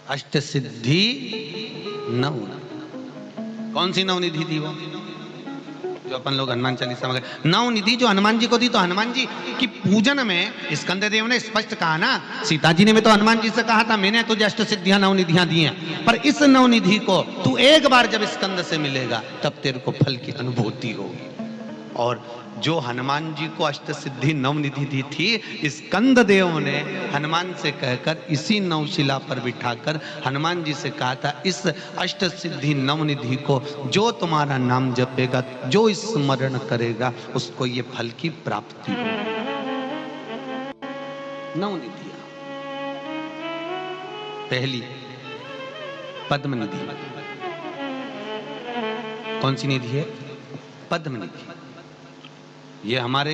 अष्ट सिद्धि नव। कौन सी नवनिधि थी वो जो अपन लोग हनुमान चालीसा में नवनिधि जो हनुमान जी को दी? तो हनुमान जी की पूजन में स्कंद देव ने स्पष्ट कहा ना, सीता जी ने भी तो हनुमान जी से कहा था मैंने तुझे अष्ट सिद्धियां नवनिधियां दी हैं, पर इस नवनिधि को तू एक बार जब स्कंद से मिलेगा तब तेरे को फल की अनुभूति होगी। और जो हनुमान जी को अष्ट सिद्धि नवनिधि दी थी, स्कंद देव ने हनुमान से कहकर इसी नवशिला पर बिठाकर हनुमान जी से कहा था, इस अष्ट सिद्धि नवनिधि को जो तुम्हारा नाम जपेगा, जो स्मरण करेगा, उसको ये फल की प्राप्ति होगी। नवनिधियां। पहली पद्मनिधि। कौन सी निधि है? पद्मनिधि। ये हमारे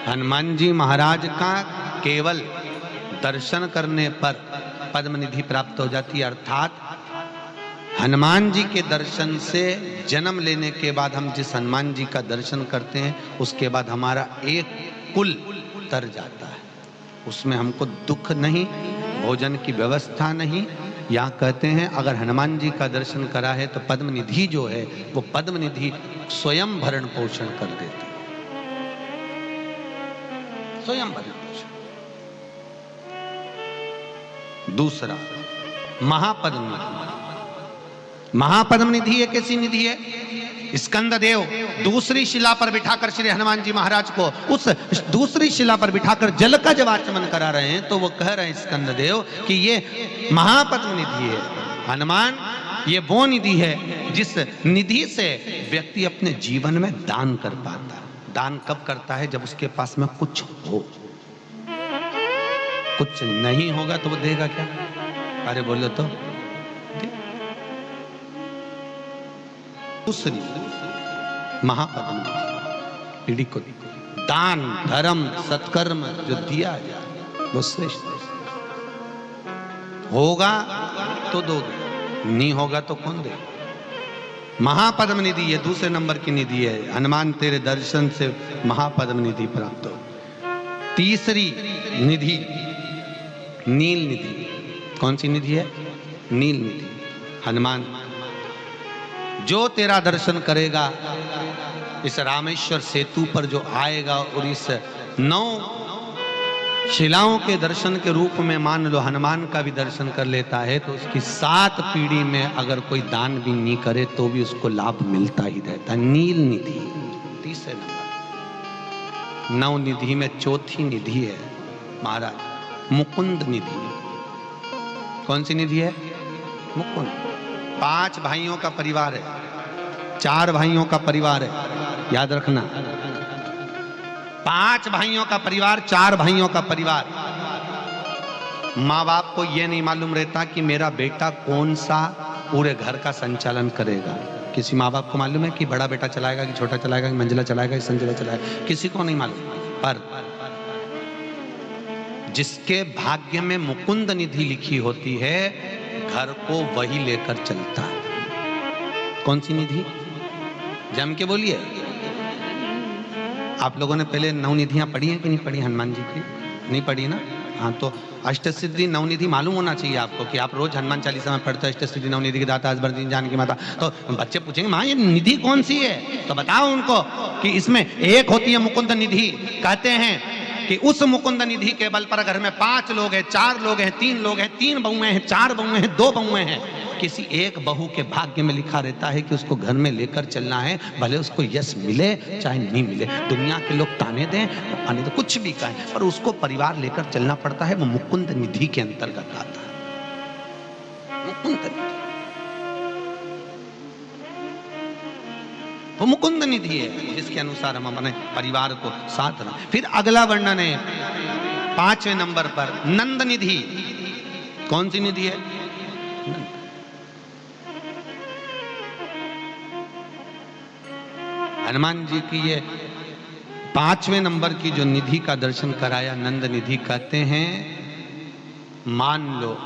हनुमान जी महाराज का केवल दर्शन करने पर पद्मनिधि प्राप्त हो जाती है। अर्थात हनुमान जी के दर्शन से जन्म लेने के बाद हम जिस हनुमान जी का दर्शन करते हैं, उसके बाद हमारा एक कुल तर जाता है। उसमें हमको दुख नहीं, भोजन की व्यवस्था नहीं। यहाँ कहते हैं अगर हनुमान जी का दर्शन करा है तो पद्मनिधि जो है वो पद्मनिधि स्वयं भरण पोषण कर देती है। स्वयं भरण पोषण। दूसरा महापद्मनिधि। महापद्मनिधि एक ऐसी निधि है, स्कंद देव दूसरी शिला पर बिठाकर श्री हनुमान जी महाराज को उस दूसरी शिला पर बिठाकर जल का जब आचमन करा रहे हैं, तो वो कह रहे हैं स्कंद देव कि ये महापद्मनिधि है। हनुमान ये वो निधि है जिस निधि से व्यक्ति अपने जीवन में दान कर पाता है। दान कब करता है? जब उसके पास में कुछ हो। कुछ नहीं होगा तो वो देगा क्या? अरे बोलो तो। दूसरी महापद्मनिधि को दान धर्म सत्कर्म जो दिया जाए वो श्रेष्ठ। होगा तो दोगे, नहीं होगा तो कौन देगा? महापद्मनिधि ये दूसरे नंबर की निधि है। हनुमान तेरे दर्शन से महापद्मनिधि प्राप्त हो। तीसरी निधि नील निधि। कौन सी निधि है? नील निधि। हनुमान जो तेरा दर्शन करेगा, इस रामेश्वर सेतु पर जो आएगा और इस 9 शिलाओं के दर्शन के रूप में मान लो हनुमान का भी दर्शन कर लेता है, तो उसकी 7 पीढ़ी में अगर कोई दान भी नहीं करे तो भी उसको लाभ मिलता ही रहता है। नील निधि तीसरे नंबर। 9 निधि में चौथी निधि है महाराज मुकुंद निधि। कौन सी निधि है? मुकुंद। 5 भाइयों का परिवार है, 4 भाइयों का परिवार है, याद रखना। 5 भाइयों का परिवार, 4 भाइयों का परिवार। माँ बाप को यह नहीं मालूम रहता कि मेरा बेटा कौन सा पूरे घर का संचालन करेगा। किसी माँ बाप को मालूम है कि बड़ा बेटा चलाएगा कि छोटा चलाएगा कि मंजिला चलाएगा कि संजिला चलाएगा? किसी को नहीं मालूम। पर जिसके भाग्य में मुकुंद निधि लिखी होती है, घर को वही लेकर चलता है। कौन सी निधि? जम के बोलिए। आप लोगों ने पहले नवनिधियां पढ़ी हैं कि नहीं पढ़ी? हनुमान जी की नहीं पढ़ी ना? हाँ, तो अष्ट सिद्धि नवनिधि मालूम होना चाहिए आपको कि आप रोज हनुमान चालीसा में पढ़ते हो अष्ट सिद्धि नवनिधि की दाता असबर दीन जानकी माता। तो बच्चे पूछेंगे माँ ये निधि कौन सी है? तो बताओ उनको कि इसमें एक होती है मुकुंद निधि। कहते हैं कि उस मुकुंद निधि के बल पर घर में 5 लोग हैं, 4 लोग हैं, 3 लोग हैं, 3 बहुएं हैं, 4 बहुएं हैं, 2 बहुएं हैं, किसी एक बहू के भाग्य में लिखा रहता है कि उसको घर में लेकर चलना है, भले उसको यश मिले चाहे नहीं मिले। दुनिया के लोग ताने दें आने तो कुछ भी कहें, पर उसको परिवार लेकर चलना पड़ता है। वो मुकुंद निधि के अंतर्गत आता है। मुकुंद निधि वो मुकुंद निधि है जिसके अनुसार हम अपने परिवार को साथ रखें। फिर अगला वर्णन है 5वें नंबर पर नंद निधि। कौन सी निधि है? हनुमान जी की ये 5वें नंबर की जो निधि का दर्शन कराया, नंद निधि। कहते हैं मान लो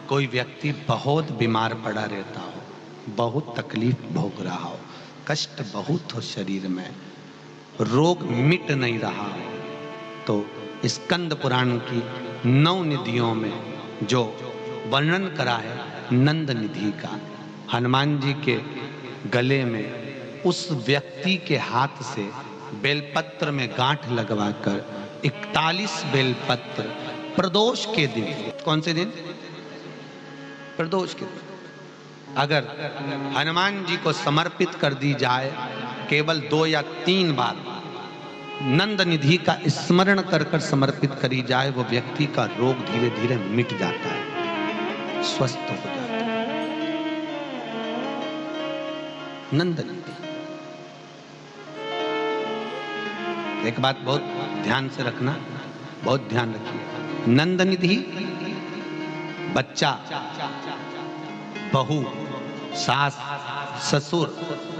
कोई व्यक्ति बहुत बीमार पड़ा रहता हो, बहुत तकलीफ भोग रहा हो, कष्ट बहुत हो शरीर में, रोग मिट नहीं रहा हो, तो स्कंद पुराण की 9 निधियों में जो वर्णन करा है नंद निधि का। हनुमान जी के गले में उस व्यक्ति के हाथ से बेलपत्र में गांठ लगवाकर 41 बेलपत्र प्रदोष के दिन, कौन से दिन? प्रदोष के दिन, अगर हनुमान जी को समर्पित कर दी जाए केवल 2 या 3 बार नंद निधि का स्मरण कर कर समर्पित करी जाए, वो व्यक्ति का रोग धीरे धीरे मिट जाता है, स्वस्थ हो जाता है। नंद निधि। एक बात बहुत ध्यान से रखना, बहुत ध्यान रखिए। नंद निधि बच्चा, बहू, सास, ससुर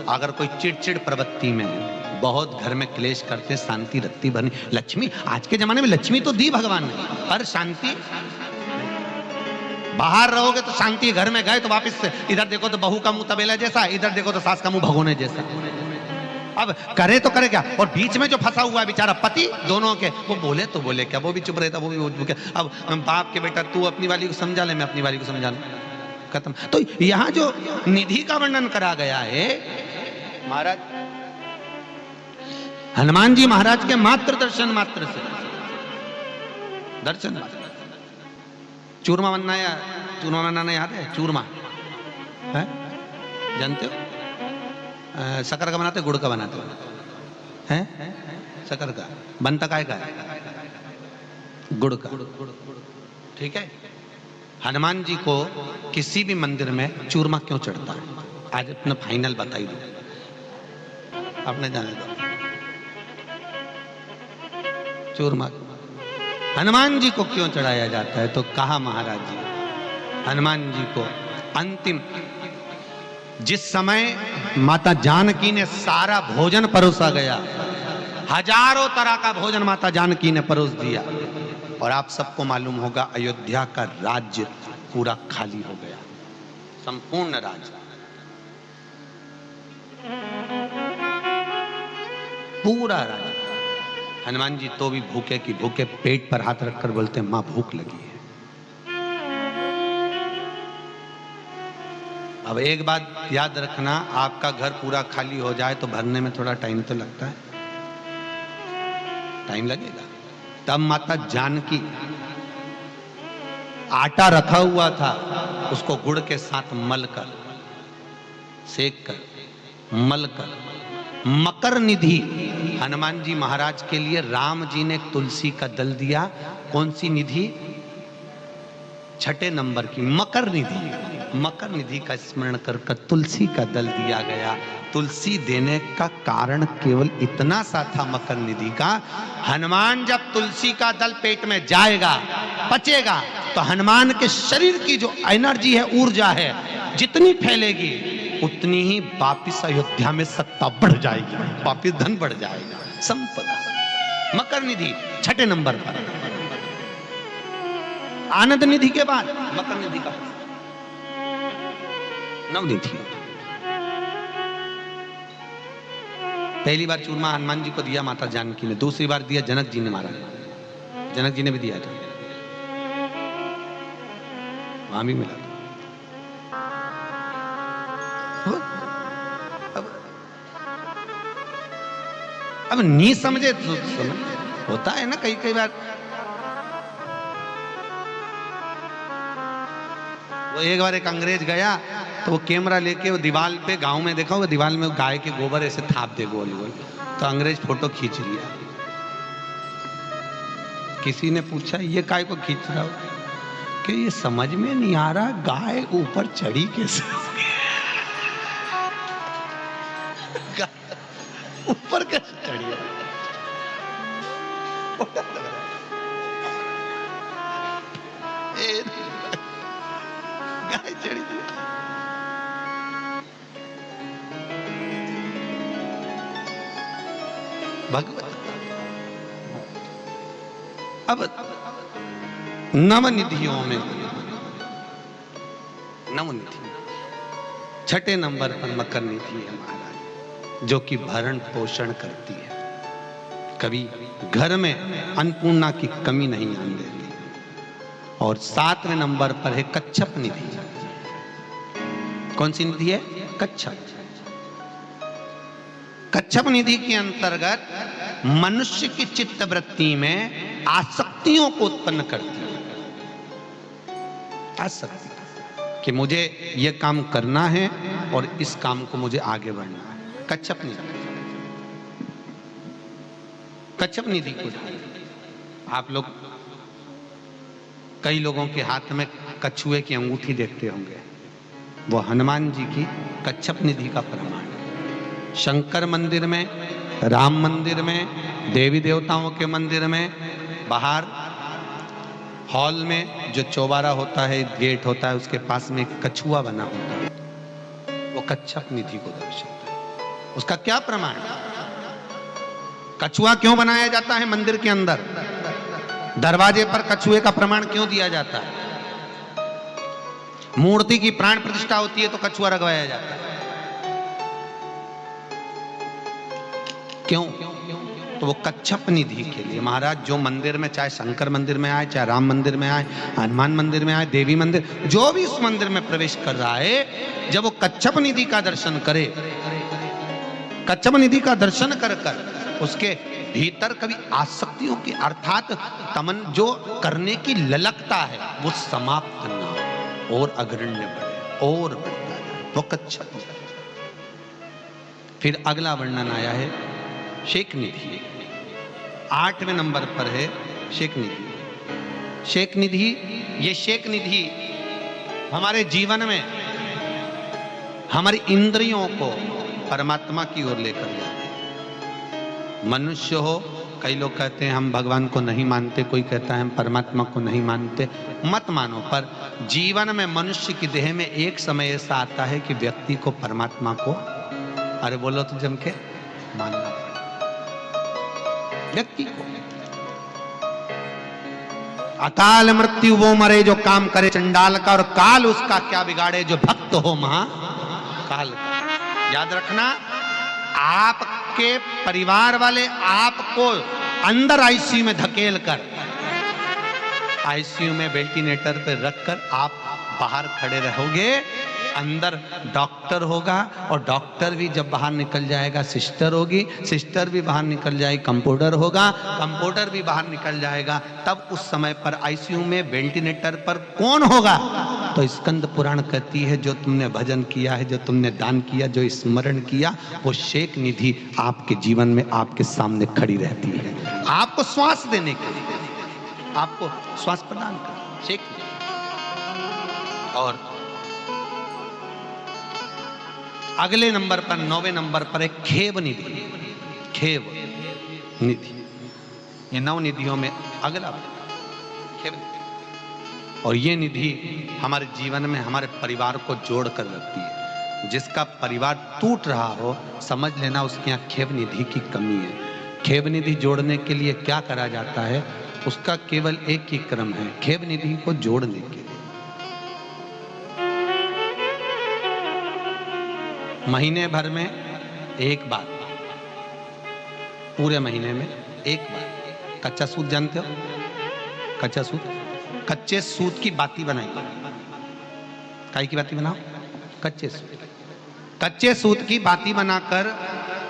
अगर कोई चिड़चिड़ प्रवृत्ति में है, बहुत घर में क्लेश करते, शांति रत्ती बनी, लक्ष्मी, आज के जमाने में लक्ष्मी तो दी भगवान ने, पर शांति, बाहर रहोगे तो शांति, घर में गए तो वापस से इधर देखो तो बहू का मुंह तबेला जैसा, इधर देखो तो सास का मुंह भगोने जैसा। अब करे तो करे क्या? और बीच में जो फंसा हुआ है बेचारा पति, दोनों के, वो बोले तो बोले क्या, वो भी चुप रहता, वो भी क्या। अब बाप के बेटा तू अपनी वाली को समझा ले, मैं अपनी वाली को समझा लूं, खत्म। तो यहां जो निधि का वर्णन करा गया है, महाराज हनुमान जी महाराज के मात्र दर्शन मात्र से, दर्शन चूरमा बनाया, चूरमा बनाना याद है? चूरमा है, जानते हो? शक्कर का बनाते, गुड़ का बनाते हैं? शक्कर का बनता काय का है? गुड़ का, ठीक है। हनुमान जी को किसी भी मंदिर में चूरमा क्यों चढ़ता है? आज अपना फाइनल बताई दो, आपने जाने दो। चूरमा हनुमान जी को क्यों चढ़ाया जाता है? तो कहा महाराज जी, हनुमान जी को अंतिम, जिस समय माता जानकी ने सारा भोजन परोसा गया, हजारों तरह का भोजन माता जानकी ने परोस दिया, और आप सबको मालूम होगा अयोध्या का राज्य पूरा खाली हो गया, संपूर्ण राज्य, पूरा राज्य। हनुमान जी तो भी भूखे की भूखे, पेट पर हाथ रखकर बोलते, मां भूख लगी है। अब एक बात याद रखना, आपका घर पूरा खाली हो जाए तो भरने में थोड़ा टाइम तो लगता है, टाइम लगेगा। तब माता जानकी आटा रखा हुआ था, उसको गुड़ के साथ मलकर, सेक कर, मलकर, मकर निधि, हनुमान जी महाराज के लिए राम जी ने तुलसी का दल दिया। कौन सी निधि? 6 नंबर की मकर निधि। मकर निधि का स्मरण कर कर तुलसी का दल दिया गया। तुलसी देने का कारण केवल इतना सा था मकर निधि का, हनुमान जब तुलसी का दल पेट में जाएगा, पचेगा, तो हनुमान के शरीर की जो एनर्जी है, ऊर्जा है, जितनी फैलेगी उतनी ही वापिस अयोध्या में सत्ता बढ़ जाएगी, वापिस धन बढ़ जाएगा, संपदा। मकर निधि 6 नंबर पर। आनंद निधि के बाद मकर निधि का नवनिधि। पहली बार चूरमा हनुमान जी को दिया माता जानकी ने, दूसरी बार दिया जनक जी ने, महाराज जनक जी ने भी दिया था, वहां भी मिला था। अब नहीं समझे तो समझ होता है ना, कई बार। वो एक बार एक अंग्रेज गया तो वो कैमरा लेके वो दीवार पे, गांव में देखा, वो दीवार में गाय के गोबर ऐसे थाप दे गोल गोल, तो अंग्रेज फोटो खींच लिया। किसी ने पूछा ये काय को खींच रहा हो? कि ये समझ में नहीं आ रहा गाय ऊपर चढ़ी कैसे, ऊपर कैसे चढ़ी है? गाय चढ़ी थी। भगवत। अब नवनिधियों में नवनिधि 6 नंबर पर मकर निधि है महाराज, जो कि भरण पोषण करती है, कभी घर में अन्नपूर्णा की कमी नहीं आने देती। और 7वें नंबर पर है कच्छप निधि। कौन सी निधि है? कच्छप। कच्छप निधि के अंतर्गत मनुष्य की चित्त वृत्ति में आसक्तियों को उत्पन्न करती है। आसक्ति कि मुझे यह काम करना है और इस काम को मुझे आगे बढ़ना है। कच्छप निधि। कच्छप निधि को आप लोग कई लोगों के हाथ में कछुए की अंगूठी देखते होंगे, वो हनुमान जी की कच्छप निधि का प्रमाण है। शंकर मंदिर में, राम मंदिर में, देवी देवताओं के मंदिर में, बाहर हॉल में जो चौबारा होता है, गेट होता है, उसके पास में एक कछुआ बना होता है, वो कच्छप निधि को दर्शाता है। उसका क्या प्रमाण है? कछुआ क्यों बनाया जाता है मंदिर के अंदर? दरवाजे पर कछुए का प्रमाण क्यों दिया जाता है? मूर्ति की प्राण प्रतिष्ठा होती है तो कछुआ रखवाया जाता है। क्यों? तो वो कच्छप निधि के लिए। महाराज जो मंदिर में, चाहे शंकर मंदिर में आए, चाहे राम मंदिर में आए, हनुमान मंदिर में आए, देवी मंदिर, जो भी उस मंदिर में प्रवेश कर रहा है, जब वो कच्छप निधि का दर्शन करे, कच्छप निधि का दर्शन कर कर उसके भीतर कभी आसक्तियों की, अर्थात तमन जो करने की ललकता है, वो समाप्त करना और अग्रण्य बढ़े और बढ़ता है, वो कच्छप निधि। फिर अगला वर्णन आया है शेख निधि। 8वें नंबर पर है शेख निधि। शेख निधि, ये शेख निधि हमारे जीवन में हमारी इंद्रियों को परमात्मा की ओर लेकर जाती है। मनुष्य हो, कई लोग कहते हैं हम भगवान को नहीं मानते, कोई कहता है हम परमात्मा को नहीं मानते। मत मानो, पर जीवन में मनुष्य की देह में एक समय ऐसा आता है कि व्यक्ति को परमात्मा को, अरे बोलो तो जम के, मानना पड़ेगा व्यक्ति को। अकाल मृत्यु वो मरे जो काम करे चंडाल का, और काल उसका क्या बिगाड़े जो भक्त हो महाकाल का। याद रखना, आपके परिवार वाले आपको अंदर आईसीयू में धकेल कर, आईसीयू में वेंटिलेटर पर रखकर आप बाहर खड़े रहोगे, अंदर डॉक्टर होगा, और डॉक्टर भी जब बाहर निकल जाएगा सिस्टर होगी, सिस्टर भी बाहर निकल जाएगी, कंपाउंडर होगा, कंपाउंडर भी बाहर निकल जाएगा। तब उस समय पर आईसीयू में वेंटिलेटर पर कौन होगा? तो स्कंद पुराण कहती है जो तुमने भजन किया है, जो तुमने दान किया, जो स्मरण किया, वो शेख निधि आपके जीवन में आपके सामने खड़ी रहती है, आपको श्वास देने के लिए, आपको श्वास प्रदान कर शेख निधि। और अगले नंबर पर 9वें नंबर पर एक खेव निधि। खेव निधि, ये 9 निधियों में अगला खेव निधि। और ये निधि हमारे जीवन में हमारे परिवार को जोड़ कर रखती है। जिसका परिवार टूट रहा हो, समझ लेना उसके यहाँ खेव निधि की कमी है। खेव निधि जोड़ने के लिए क्या करा जाता है? उसका केवल एक ही क्रम है, खेव निधि को जोड़ने के लिए महीने भर में एक बार, पूरे महीने में एक बार कच्चा सूत, जानते हो कच्चा सूत? कच्चे सूत की बाती बनाइए। काई की बाती बनाओ? कच्चे सूत। कच्चे सूत की बाती बनाकर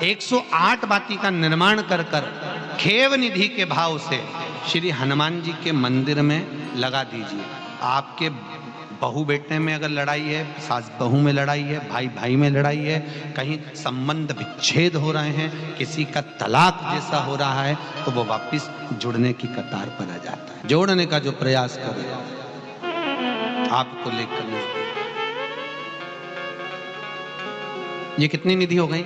108 बाती का निर्माण कर कर खेव निधि के भाव से श्री हनुमान जी के मंदिर में लगा दीजिए। आपके बहू बेटे में अगर लड़ाई है, सास बहू में लड़ाई है, भाई भाई में लड़ाई है, कहीं संबंध विच्छेद हो रहे हैं, किसी का तलाक जैसा हो रहा है, तो वो वापस जुड़ने की कतार पर आ जाता है। जोड़ने का जो प्रयास करे आपको लेकर। ये कितनी निधि हो गई?